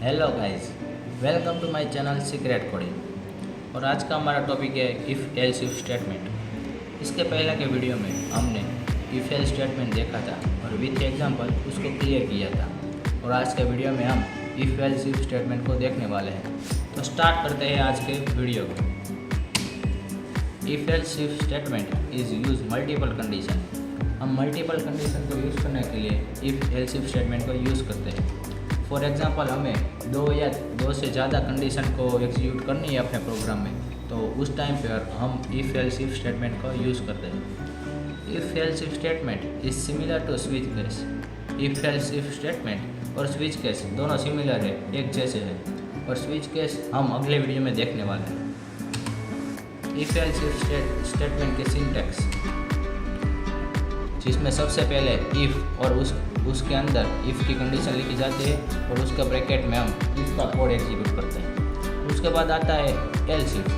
Hello guys, welcome to my channel secret coding. और आज का हमारा टॉपिक है इफ़ एल्स इफ स्टेटमेंट। इसके पहले के वीडियो में हमने इफ़ एल्स स्टेटमेंट देखा था और विथ एग्जांपल उसको क्लियर किया था। और आज के वीडियो में हम इफ़ एल्स इफ स्टेटमेंट को देखने वाले हैं। तो स्टार्ट करते हैं आज के वीडियो को। If else if statement is use multiple condition. हम मल्टीपल कंडीशन को यूज़ करने के लिए इफ़ एल्स इफ स्टेटमेंट को यूज़ करते हैं। फॉर एग्जांपल हमें दो या दो से ज़्यादा कंडीशन को एग्जीक्यूट करनी है अपने प्रोग्राम में, तो उस टाइम पर हम इफ़ एल्स इफ स्टेटमेंट को यूज़ करते हैं। If else if statement is similar to switch case. If else if statement और स्विच केस दोनों सिमिलर है, एक जैसे हैं। और स्विच केस हम अगले वीडियो में देखने वाले हैं। इफ़ एल्स इफ स्टेटमेंट के सिंटैक्स, जिसमें सबसे पहले इफ़ और उसके अंदर इफ़ की कंडीशन लिखी जाती है और उसके ब्रैकेट में हम इफ़ का कोड एग्जीक्यूट करते हैं। उसके बाद आता है एल्स इफ,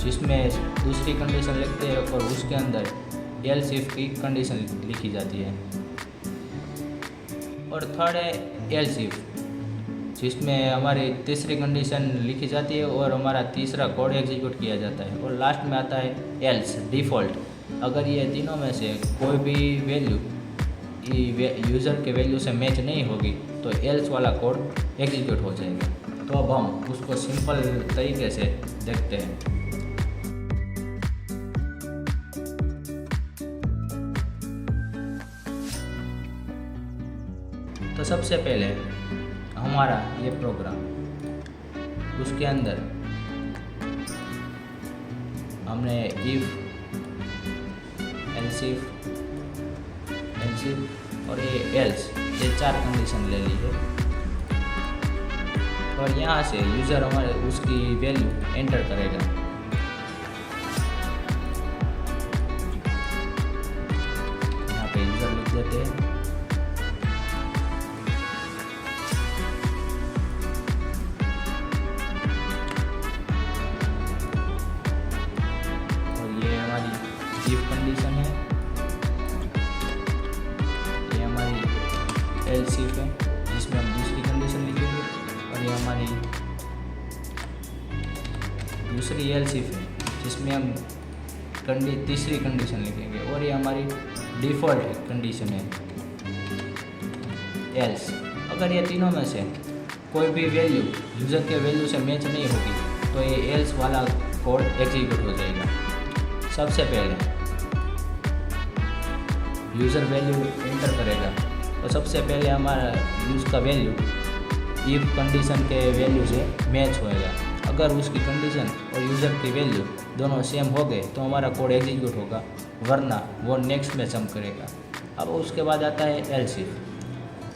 जिसमें दूसरी कंडीशन लिखते हैं और उसके अंदर एल्स इफ की कंडीशन लिखी जाती है। और थर्ड है एल्स इफ, जिसमें हमारी तीसरी कंडीशन लिखी जाती है और हमारा तीसरा कोड एग्जीक्यूट किया जाता है। और लास्ट में आता है एल्स डिफ़ॉल्ट। अगर ये तीनों में से कोई भी वैल्यू यूज़र के वैल्यू से मैच नहीं होगी तो एल्स वाला कोड एग्जीक्यूट हो जाएगा। तो अब हम उसको सिंपल तरीके से देखते हैं। तो सबसे पहले हमारा ये प्रोग्राम, उसके अंदर हमने इफ़ एल्स इफ और ये एल्स, ये चार कंडीशन ले ली है। और यहाँ से यूज़र हमारे उसकी वैल्यू एंटर करेगा। यहाँ पे यूज़र लिख देते हैं। और ये हमारी इफ कंडीशन है, एल्स इफ है जिसमें हम दूसरी कंडीशन लिखेंगे। और ये हमारी दूसरी एल्स इफ है जिसमें हम तीसरी कंडीशन लिखेंगे। और ये हमारी डिफ़ॉल्ट कंडीशन है एल्स। अगर ये तीनों में से कोई भी वैल्यू यूज़र के वैल्यू से मैच नहीं होगी तो ये एल्स वाला कोड एग्जीक्यूट हो जाएगा। सबसे पहले यूज़र वैल्यू एंटर करेगा तो सबसे पहले हमारा यूज़ का वैल्यू इफ कंडीशन के वैल्यू से मैच होएगा। अगर उसकी कंडीशन और यूज़र की वैल्यू दोनों सेम हो गए तो हमारा कोड एग्जीक्यूट होगा, वरना वो नेक्स्ट में जंप करेगा। अब उसके बाद आता है एल्स इफ।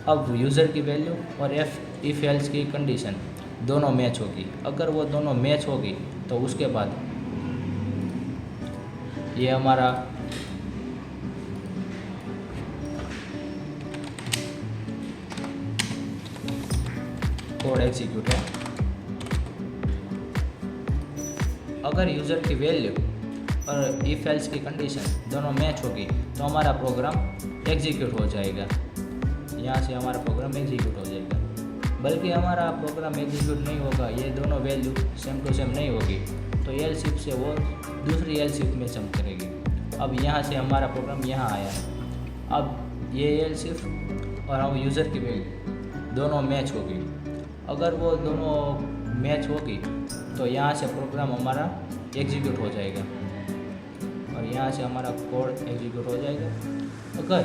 अब यूज़र की वैल्यू और इफ़ एल्स की कंडीशन दोनों मैच होगी। अगर वो दोनों मैच होगी तो उसके बाद ये हमारा कोड एग्जीक्यूट है। अगर यूज़र की वैल्यू और इफ़ एल्स की कंडीशन दोनों मैच होगी तो हमारा प्रोग्राम एग्जीक्यूट हो जाएगा। यहाँ से हमारा प्रोग्राम एग्जीक्यूट हो जाएगा। बल्कि हमारा प्रोग्राम एग्जीक्यूट नहीं होगा, ये दोनों वैल्यू सेम टू सेम नहीं होगी तो एल्स इफ से वो दूसरी एल्स इफ में जंप करेगी। अब यहाँ से हमारा प्रोग्राम यहाँ आया है। अब ये एल्स इफ और हम यूज़र की वैल्यू दोनों मैच होगी। अगर वो दोनों मैच होगी तो यहाँ से प्रोग्राम हमारा एग्जीक्यूट हो जाएगा और यहाँ से हमारा कोड एग्जीक्यूट हो जाएगा। अगर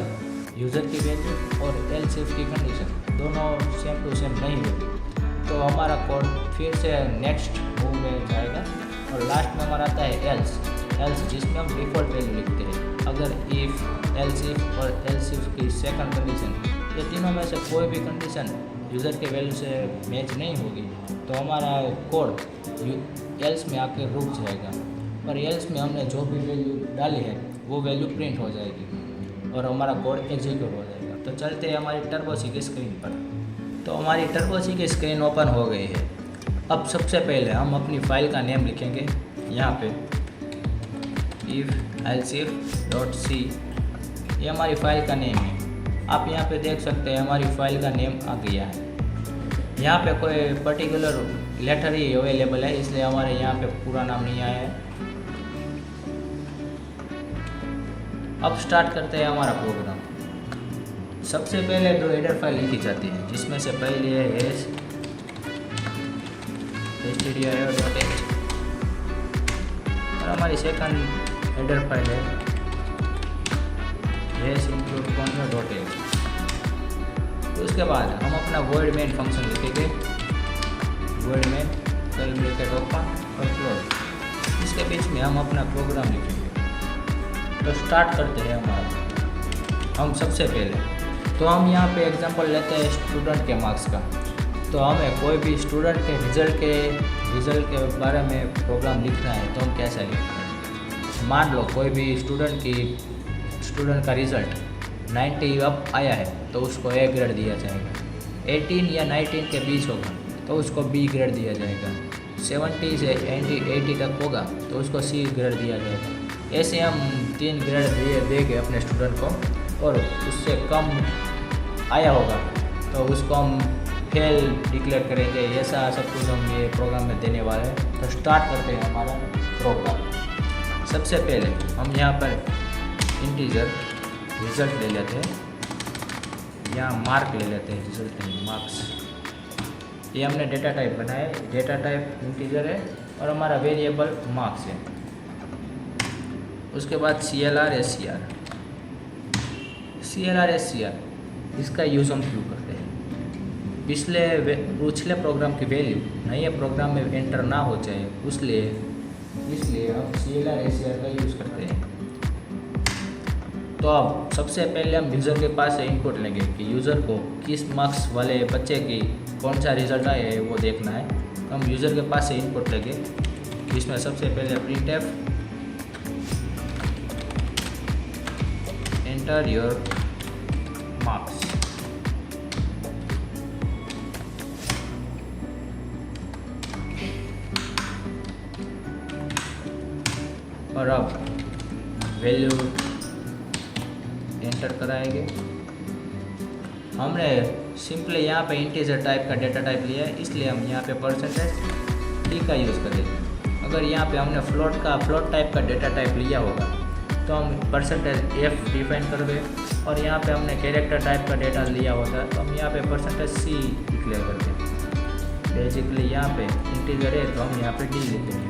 यूज़र की वैल्यू और एल्स इफ की कंडीशन दोनों सेम टू सेम नहीं होगी तो हमारा कोड फिर से नेक्स्ट मूव में जाएगा। और लास्ट में हमारा आता है एल्स, जिसमें हम डिफ़ॉल्ट वैल्यू लिखते हैं। अगर इफ़ एल्स इफ और एल्स इफ की सेकंड कंडीशन, ये तीनों में से कोई भी कंडीशन यूज़र के वैल्यू से मैच नहीं होगी तो हमारा कोड एल्स में आकर रुक जाएगा। और एल्स में हमने जो भी वैल्यू डाली है वो वैल्यू प्रिंट हो जाएगी और हमारा कोड एग्जीक्यूट हो जाएगा। तो चलते हैं हमारी टर्बो सी की स्क्रीन पर। तो हमारी टर्बो सी की स्क्रीन ओपन हो गई है। अब सबसे पहले हम अपनी फ़ाइल का नेम लिखेंगे यहाँ पे if_elsif.c, ये हमारी फ़ाइल का नेम है। आप यहाँ पे देख सकते हैं हमारी फ़ाइल का नेम आ गया है। यहाँ पे कोई पर्टिकुलर लेटर ही अवेलेबल है, इसलिए हमारे यहाँ पे पूरा नाम नहीं आया है। अब स्टार्ट करते हैं हमारा प्रोग्राम। सबसे पहले दो हेडर फाइल लिखी जाती है, जिसमें से पहली है stdio.h और हमारी सेकंड हेडर फाइल है include.h। तो उसके बाद हम अपना void main फंक्शन लिखेंगे, void main curly bracket open और क्लोज, इसके बीच में हम अपना प्रोग्राम लिखेंगे। तो स्टार्ट करते हैं हमारा। हम सबसे पहले तो हम यहाँ पे एग्जांपल लेते हैं स्टूडेंट के मार्क्स का। तो हमें कोई भी स्टूडेंट के रिज़ल्ट के बारे में प्रोग्राम लिखना है तो हम कैसा लिखते हैं। मान लो कोई भी स्टूडेंट का रिज़ल्ट 90 अप आया है तो उसको A ग्रेड दिया जाएगा। 18 या 19 के बीच होगा तो उसको B ग्रेड दिया जाएगा। 70 से 80 तक होगा तो उसको C ग्रेड दिया जाएगा। ऐसे हम 3 ग्रेड देंगे अपने स्टूडेंट को, और उससे कम आया होगा तो उसको हम फेल डिक्लेयर करेंगे। ऐसा सब कुछ हम ये प्रोग्राम में देने वाले हैं। तो स्टार्ट करते हैं हमारा प्रोग्राम। सबसे पहले हम यहाँ पर इंटीजर रिज़ल्ट ले लेते हैं, यहाँ मार्क ले लेते हैं, रिज़ल्ट नहीं मार्क्स। ये हमने डेटा टाइप बनाया है, डेटा टाइप इंटीजर है और हमारा वेरिएबल मार्क्स है। उसके बाद CLR SCR इसका यूज़ हम क्यों करते हैं। पिछले प्रोग्राम की वैल्यू नए प्रोग्राम में एंटर ना हो जाए इसलिए हम CLR SCR का यूज़ करते हैं। तो अब सबसे पहले हम यूज़र के पास से इनपुट लेंगे कि यूज़र को किस मार्क्स वाले बच्चे की कौन सा रिज़ल्ट आया है वो देखना है। तो हम यूज़र के पास से इनपुट लेंगे, इसमें सबसे पहले printf enter your marks। और अब वैल्यू एंटर कराएंगे। हमने सिंपली यहाँ पे इंटीजर टाइप का डेटा टाइप लिया है, इसलिए हम यहाँ पे %t का यूज़ करेंगे। अगर यहाँ पे हमने फ्लोट टाइप का डेटा टाइप लिया होगा तो हम %f डिफाइन कर दे, और यहाँ पे हमने कैरेक्टर टाइप का डेटा लिया होता है तो हम यहाँ पे %c डिक्लेयर कर दें। बेसिकली यहाँ पे इंटीजर है तो हम यहाँ पे d लिखेंगे।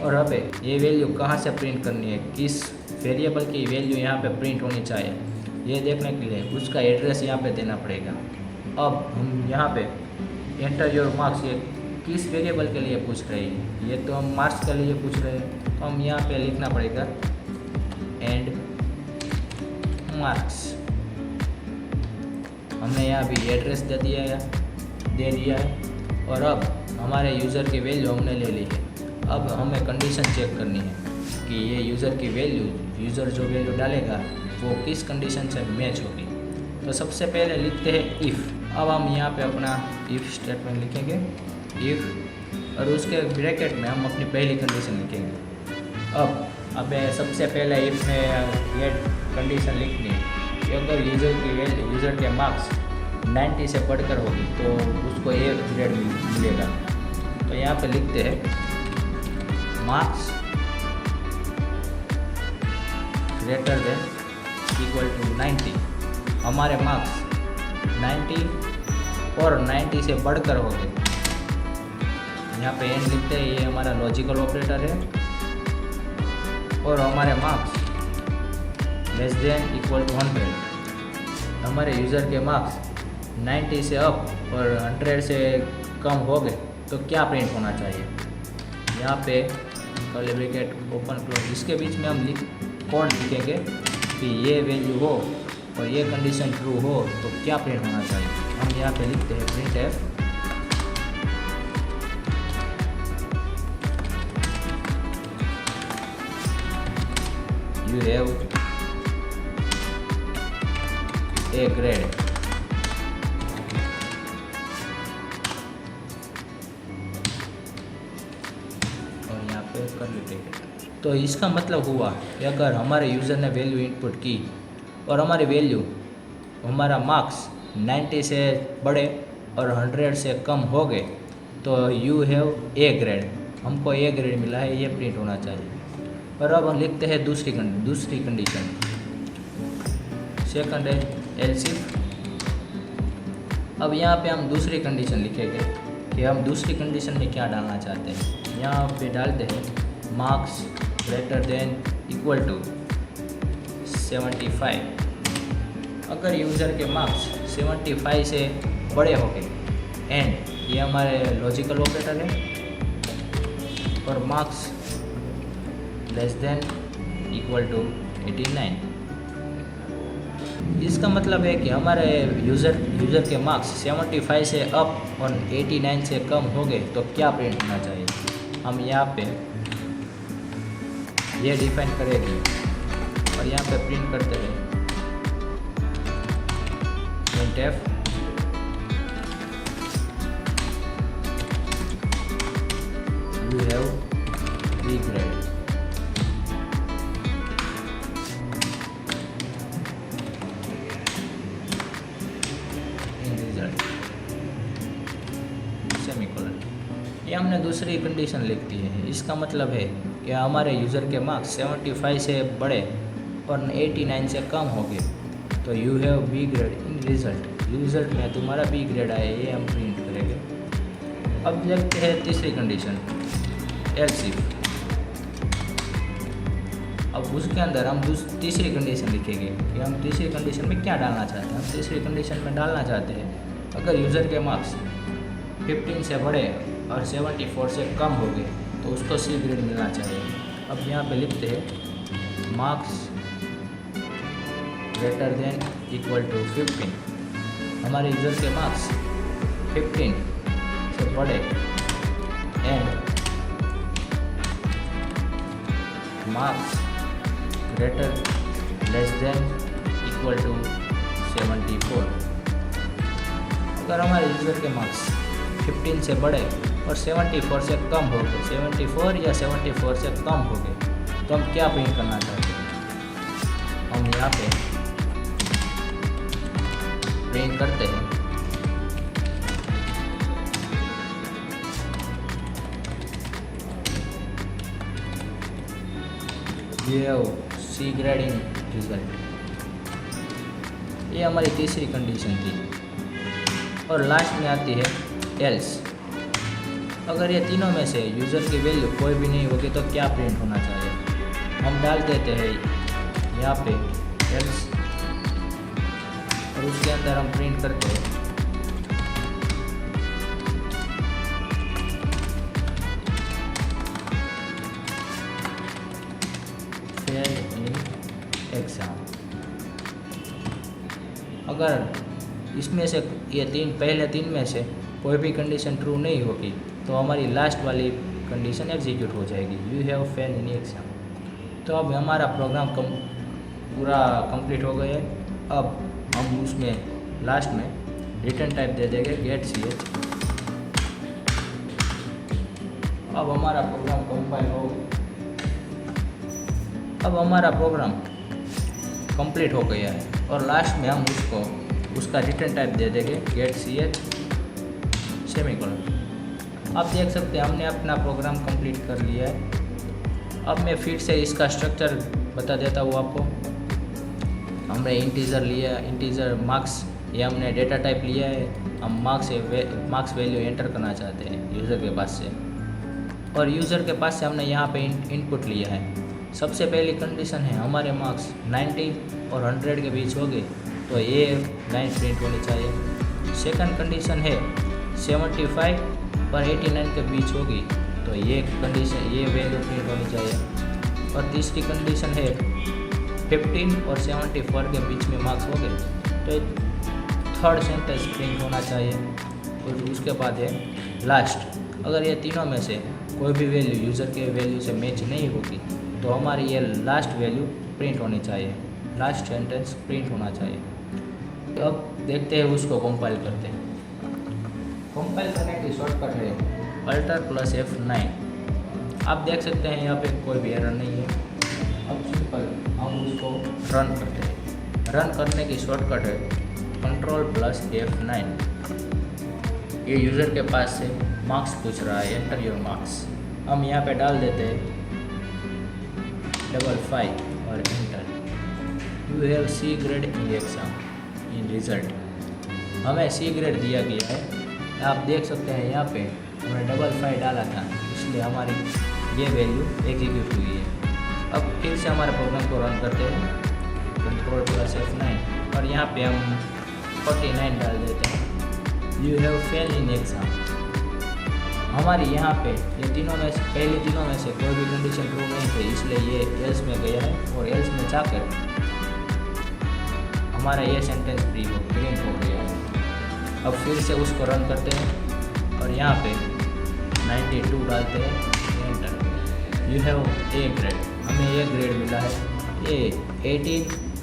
और अब ये वैल्यू कहाँ से प्रिंट करनी है, किस वेरिएबल की वैल्यू यहाँ पे प्रिंट होनी चाहिए, ये देखने के लिए उसका एड्रेस यहाँ पे देना पड़ेगा। अब हम यहाँ पे एंटर योर मार्क्स, ये किस वेरिएबल के लिए पूछ रहे हैं, ये तो हम मार्क्स के लिए पूछ रहे हैं, तो हम यहाँ पे लिखना पड़ेगा एंड मार्क्स। हमने यहाँ भी एड्रेस दे दिया है। और अब हमारे यूज़र की वैल्यू हमने ले ली है। अब हमें कंडीशन चेक करनी है कि ये यूज़र की वैल्यू, यूज़र जो वैल्यू डालेगा वो किस कंडीशन से मैच होगी। तो सबसे पहले लिखते हैं इफ़। अब हम यहाँ पे अपना इफ़ स्टेटमेंट लिखेंगे, इफ़, और उसके ब्रैकेट में हम अपनी पहली कंडीशन लिखेंगे। अब सबसे पहले इफ़ में ये कंडीशन लिखनी है कि अगर यूज़र के मार्क्स 90 से बढ़कर होगी तो उसको A ग्रेड मिलेगा। तो यहाँ पे लिखते हैं marks greater than equal to 90। हमारे मार्क्स 90 और 90 से बढ़कर हो गए। यहाँ पे एंड लिखते हैं, ये हमारा लॉजिकल ऑपरेटर है। और हमारे marks less than equal to 100। हमारे यूज़र के मार्क्स 90 से अप और 100 से कम हो गए तो क्या प्रिंट होना चाहिए। यहाँ पे कर्ली ब्रैकेट ओपन क्लोज, इसके बीच में हम कोड लिखेंगे कि ये वैल्यू हो और ये कंडीशन ट्रू हो तो क्या प्रिंट होना चाहिए। हम यहाँ पे लिखते हैं printf you have a grade। और यहाँ पे कर्ली ब्रैकेट। तो इसका मतलब हुआ कि अगर हमारे यूज़र ने वैल्यू इनपुट की और हमारी वैल्यू, हमारा मार्क्स 90 से बढ़े और 100 से कम हो गए तो यू हैव ए ग्रेड, हमको ए ग्रेड मिला है, ये प्रिंट होना चाहिए। और अब हम लिखते हैं दूसरी कंडीशन। सेकंड है एल्स इफ। अब यहाँ पे हम दूसरी कंडीशन लिखेंगे कि हम दूसरी कंडीशन में क्या डालना चाहते हैं। यहाँ पे डालते हैं marks greater than equal to 75। अगर यूज़र के मार्क्स 75 से बड़े हो गए एंड ये हमारे लॉजिकल ऑपरेटर है, और marks less than equal to 89। इसका मतलब है कि हमारे यूज़र के मार्क्स 75 से अप और 89 से कम हो गए तो क्या प्रिंट होना चाहिए। हम यहाँ पे ये डिफाइन करेंगे और यहाँ पे प्रिंट करते हैं printf you have B grade। Semicolon. ये हमने दूसरी कंडीशन लिख दी है। इसका मतलब है कि हमारे यूज़र के मार्क्स 75 से बड़े और 89 से कम हो गए तो you have B grade in result में तुम्हारा बी ग्रेड आया, ये हम प्रिंट करेंगे। अब देखते हैं तीसरी कंडीशन एल्स इफ। अब उसके अंदर हम तीसरी कंडीशन लिखेंगे कि हम तीसरी कंडीशन में क्या डालना चाहते हैं। हम तीसरी कंडीशन में डालना चाहते हैं अगर यूज़र के मार्क्स 15 से बड़े और 74 से कम हो गए तो उसको सी ग्रेड मिलना चाहिए। अब यहाँ पे लिखते हैं marks greater than equal to 15। हमारे यूज़र के मार्क्स 15 से बड़े and marks greater less than equal to 74। अगर हमारे यूज़र के मार्क्स 15 से बड़े और 74 से कम हो गए, 74 या 74 से कम हो गए तो हम क्या प्रिंट करना चाहते हैं। हम यहाँ पे प्रिंट करते हैं ये सी ग्रेडिंग रिजल्ट। ये हमारी तीसरी कंडीशन थी। और लास्ट में आती है एल्स। अगर ये तीनों में से यूज़र की वैल्यू कोई भी नहीं होगी तो क्या प्रिंट होना चाहिए। हम डाल देते हैं यहाँ पे एल्स और उसके अंदर हम प्रिंट करते हैं फेल इन एग्जाम। अगर इसमें से ये पहले तीन में से कोई भी कंडीशन ट्रू नहीं होगी तो हमारी लास्ट वाली कंडीशन एग्जीक्यूट हो जाएगी, you have fail in exam. तो अब हमारा प्रोग्राम पूरा कंप्लीट हो गया है। अब हम उसमें लास्ट में रिटर्न टाइप दे देंगे गेट ch। अब हमारा प्रोग्राम कंपाइल हो, अब हमारा प्रोग्राम कंप्लीट हो गया है और लास्ट में हम उसका रिटर्न टाइप दे देंगे गेट ch सेमीकोलन। आप देख सकते हैं हमने अपना प्रोग्राम कंप्लीट कर लिया है। अब मैं फिर से इसका स्ट्रक्चर बता देता हूँ आपको। हमने इंटीजर लिया, इंटीजर मार्क्स, ये हमने डेटा टाइप लिया है। हम मार्क्स वैल्यू एंटर करना चाहते हैं यूज़र के पास से, और यूज़र के पास से हमने यहाँ पे इनपुट लिया है। सबसे पहली कंडीशन है हमारे मार्क्स 90 और 100 के बीच हो गए तो ये लाइन प्रिंट होनी चाहिए। सेकंड कंडीशन है 75 और 89 के बीच होगी तो ये वैल्यू प्रिंट होनी चाहिए। और तीसरी कंडीशन है 15 और 74 के बीच में मार्क्स हो गए तो थर्ड सेंटेंस प्रिंट होना चाहिए। और उसके बाद है लास्ट। अगर ये तीनों में से कोई भी वैल्यू यूज़र के वैल्यू से मैच नहीं होगी तो हमारी ये लास्ट वैल्यू प्रिंट होनी चाहिए, लास्ट सेंटेंस प्रिंट होना चाहिए। तो अब देखते हैं उसको कंपाइल करते हैं। कंपाइल करने की शॉर्टकट है Alt+F9। आप देख सकते हैं यहाँ पे कोई भी एरर नहीं है। अब सिंपल हम उसको रन करते हैं। रन करने की शॉर्टकट है Ctrl+F9। ये यूज़र के पास से मार्क्स पूछ रहा है, एंटर योर मार्क्स। हम यहाँ पे डाल देते हैं 55 और enter. You have C grade in exam in result. हमें सी ग्रेड दिया गया है, आप देख सकते हैं यहाँ पे हमने 55 डाला था, इसलिए हमारी ये वैल्यू एग्जीक्यूट हुई है। अब फिर से हमारे प्रोग्राम को रन करते हैं, Ctrl+F9 और यहाँ पे हम 49 डाल देते हैं। You have fail in exam. हमारी यहाँ पे ये तीनों में से पहले तीनों में से कोई भी कंडीशन ट्रू नहीं थी, इसलिए ये एल्स में गया है और एल्स में जाकर हमारा ये सेंटेंस प्रिंट हो गया है। अब फिर से उसको रन करते हैं और यहाँ पे 92 डालते हैं, enter. You have A grade. हमें ये ग्रेड मिला है, ये 18,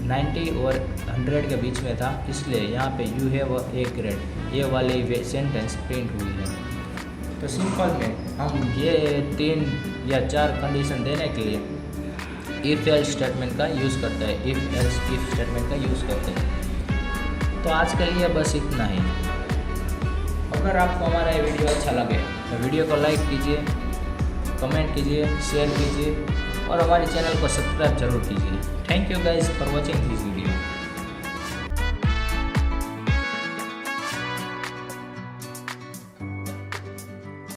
90 और 100 के बीच में था, इसलिए यहाँ पे यू हैव ए ग्रेड ये वाली सेंटेंस प्रिंट हुई है। तो सिंपल में हम ये 3 या 4 कंडीशन देने के लिए इफ़ एल्स स्टेटमेंट का यूज़ करते हैं, इफ़ स्टेटमेंट का यूज़ करते हैं। तो आज के लिए बस इतना ही। अगर आपको हमारा ये वीडियो अच्छा लगे तो वीडियो को लाइक कीजिए, कमेंट कीजिए, शेयर कीजिए और हमारे चैनल को सब्सक्राइब जरूर कीजिए। Thank you guys for watching this video.